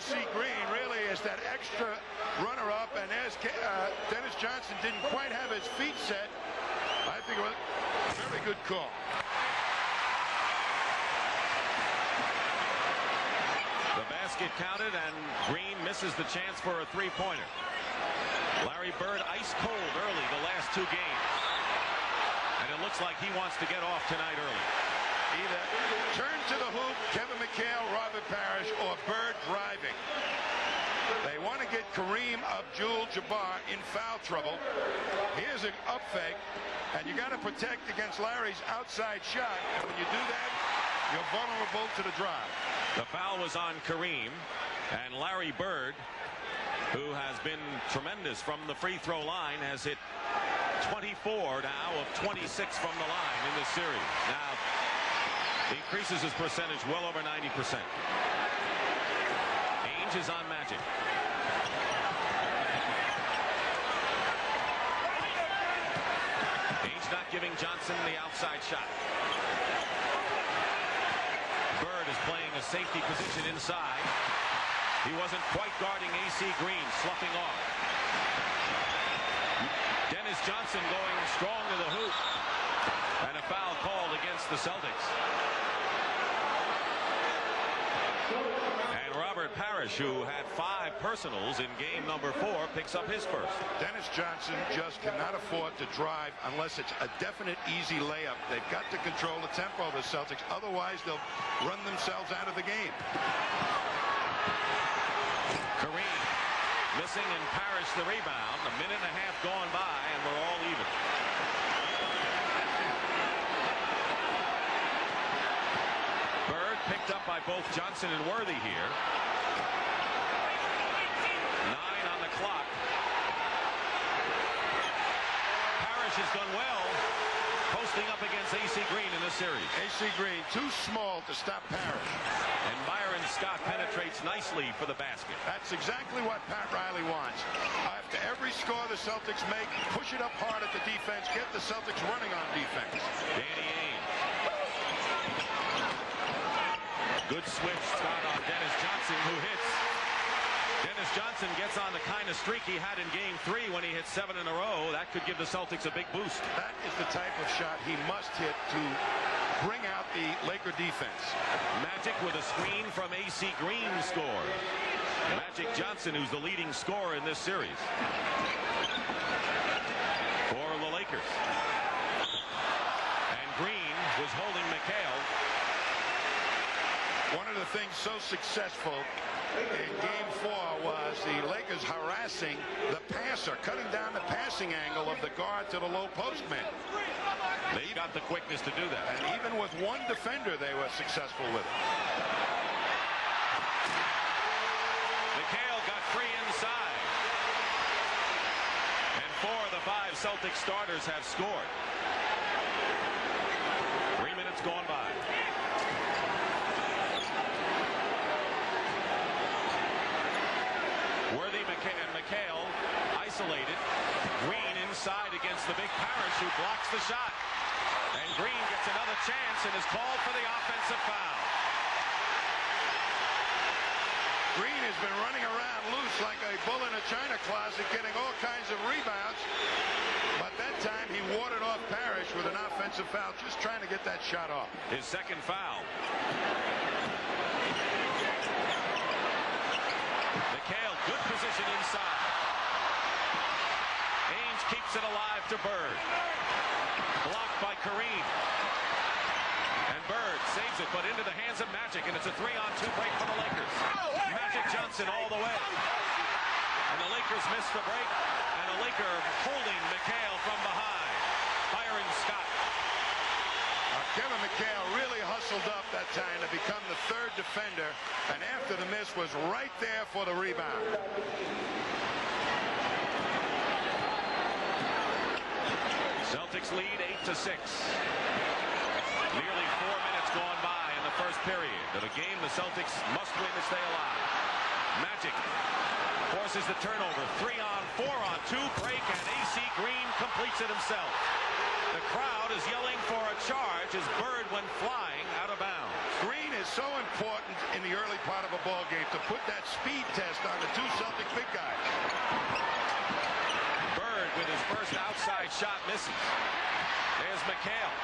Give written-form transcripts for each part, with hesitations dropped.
AC Green really is that extra runner-up, and as Dennis Johnson didn't quite have his feet set, I think it was a very good call. The basket counted, and Green misses the chance for a three-pointer. Larry Bird ice cold early the last two games, and it looks like he wants to get off tonight early. Either turn to the hoop, Kevin McHale, Robert Parrish, or Bird driving. They want to get Kareem Abdul-Jabbar in foul trouble. Here's an up fake, and you got to protect against Larry's outside shot. And when you do that, you're vulnerable to the drive. The foul was on Kareem, and Larry Bird, who has been tremendous from the free throw line, has hit 24 now of 26 from the line in this series. Now, he increases his percentage well over 90%. Ainge is on Magic. Ainge not giving Johnson the outside shot. Bird is playing a safety position inside. He wasn't quite guarding AC Green, sloughing off. Dennis Johnson going strong to the hoop. And a foul called against the Celtics. And Robert Parrish, who had 5 personals in game number 4, picks up his first. Dennis Johnson just cannot afford to drive unless it's a definite easy layup. They've got to control the tempo of the Celtics. Otherwise, they'll run themselves out of the game. Kareem missing, and Parrish the rebound. A minute and a half gone by, and we're all even. Bird picked up by both Johnson and Worthy here. 9 on the clock. Parrish has done well posting up against AC Green in this series. AC Green too small to stop Parrish. And Byron Scott penetrates nicely for the basket. That's exactly what Pat Riley wants. After every score the Celtics make, push it up hard at the defense, get the Celtics running on defense. Danny Ainge. Good switch spot on Dennis Johnson, who hits. Dennis Johnson gets on the kind of streak he had in game 3 when he hit 7 in a row. That could give the Celtics a big boost. That is the type of shot he must hit to bring out the Laker defense. Magic with a screen from AC Green scores. Magic Johnson, who's the leading scorer in this series for the Lakers. And Green was holding McHale. One of the things so successful in game 4 was the Lakers harassing the passer, cutting down the passing angle of the guard to the low post man. They got the quickness to do that. And even with one defender, they were successful with it. McHale got free inside. And 4 of the 5 Celtic starters have scored. 3 minutes gone by. Worthy and McHale isolated. Green inside against the big Parrish, who blocks the shot. And Green gets another chance and is called for the offensive foul. Green has been running around loose like a bull in a china closet, getting all kinds of rebounds. But that time he warded off Parrish with an offensive foul, just trying to get that shot off. His second foul. McHale, good position inside. Ainge keeps it alive to Bird. Blocked by Kareem. And Bird saves it, but into the hands of Magic, and it's a 3-on-2 break for the Lakers. Magic Johnson all the way. And the Lakers miss the break, and a Laker holding McHale from behind. Byron Scott. Kevin McHale really hustled up that time to become the 3rd defender, and after the miss was right there for the rebound. Celtics lead 8-6. Nearly 4 minutes gone by in the first period of a game the Celtics must win to stay alive. Magic forces the turnover. 3-on, 4-on-2 break, and AC Green completes it himself. The crowd is yelling for a charge as Bird went flying out of bounds. Green is so important in the early part of a ball game to put that speed test on the two Celtic big guys. Bird with his first outside shot misses. There's McHale.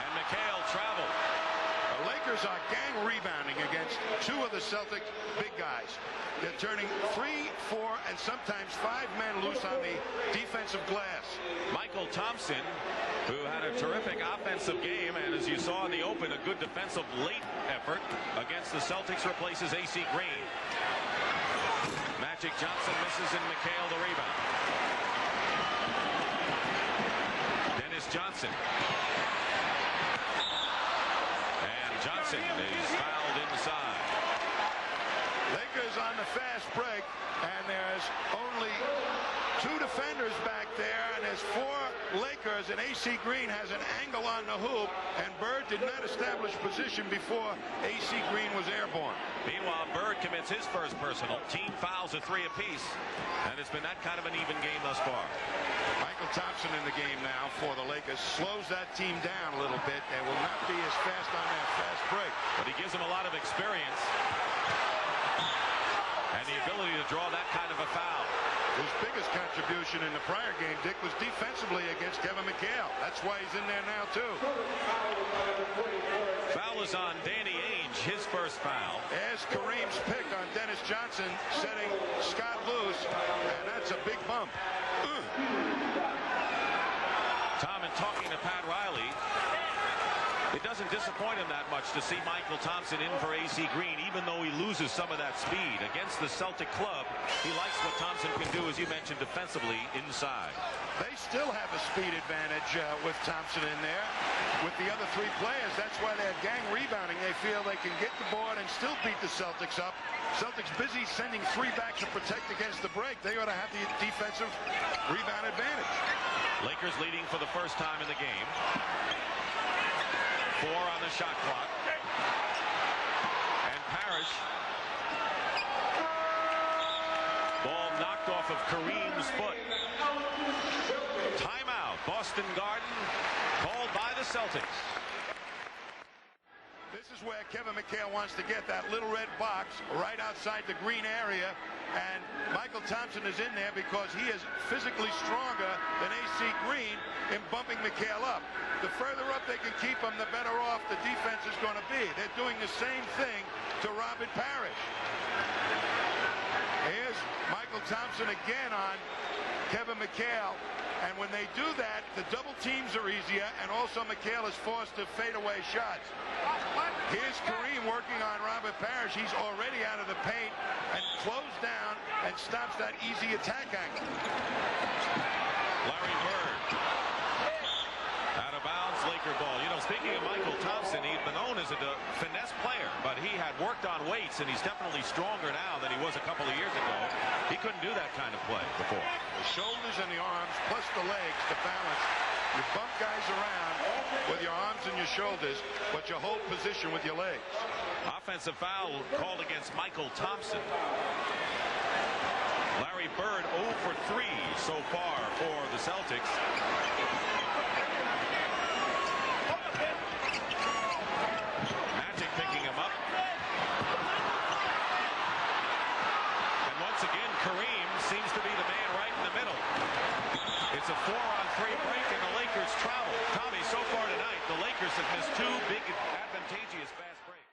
And McHale traveled. The Lakers are gang rebounding against two of the Celtic big guys. They're turning 3, 4, and sometimes 5 men loose on the defensive glass. Michael Thompson, who had a terrific offensive game, and as you saw in the open, a good defensive late effort against the Celtics, replaces AC Green. Magic Johnson misses, and McHale the rebound. Dennis Johnson. And Johnson is fouled inside. Lakers on the fast break, and there's only 2 defenders back there, and there's 4 Lakers, and AC Green has an angle on the hoop, and Bird did not establish position before AC Green was airborne. Meanwhile, Bird commits his first personal. Team fouls are 3 apiece, and it's been that kind of an even game thus far. Michael Thompson in the game now for the Lakers slows that team down a little bit. They will not be as fast on that fast break. But he gives them a lot of experience and the ability to draw that kind of a foul. His biggest contribution in the prior game, Dick, was defensively against Kevin McHale. That's why he's in there now, too. Foul is on Danny Ainge, his first foul. As Kareem's pick on Dennis Johnson, setting Scott loose, and that's a big bump. Tom, in talking to Pat Riley, it doesn't disappoint him that much to see Michael Thompson in for AC Green, even though he loses some of that speed. Against the Celtic club, he likes what Thompson can do, as you mentioned, defensively inside. They still have a speed advantage with Thompson in there. With the other 3 players, that's why they're gang rebounding. They feel they can get the board and still beat the Celtics up. Celtics busy sending 3 back to protect against the break. They ought to have the defensive rebound advantage. Lakers leading for the first time in the game. 4 on the shot clock. And Parrish. Ball knocked off of Kareem's foot. Timeout. Boston Garden called by the Celtics. This is where Kevin McHale wants to get that little red box right outside the green area. And Michael Thompson is in there because he is physically stronger than AC Green in bumping McHale up. The further up they can keep him, the better off the defense is going to be. They're doing the same thing to Robert Parrish. Here's Michael Thompson again on Kevin McHale. And when they do that, the double teams are easier, and also McHale is forced to fade away shots. Here's Kareem working on Robert Parrish. He's already out of the paint and closed down and stops that easy attack angle. Larry Bird. Out of bounds, Laker ball. You know, speaking of Michael Thompson, he'd been known as a finesse player, but he had worked on weights, and he's definitely stronger now than he was a couple of years ago. He couldn't do that kind of play before. The shoulders and the arms, plus the legs to balance. You bump guys around with your arms and your shoulders, but you hold position with your legs. Offensive foul called against Michael Thompson. Larry Bird 0 for 3 so far for the Celtics.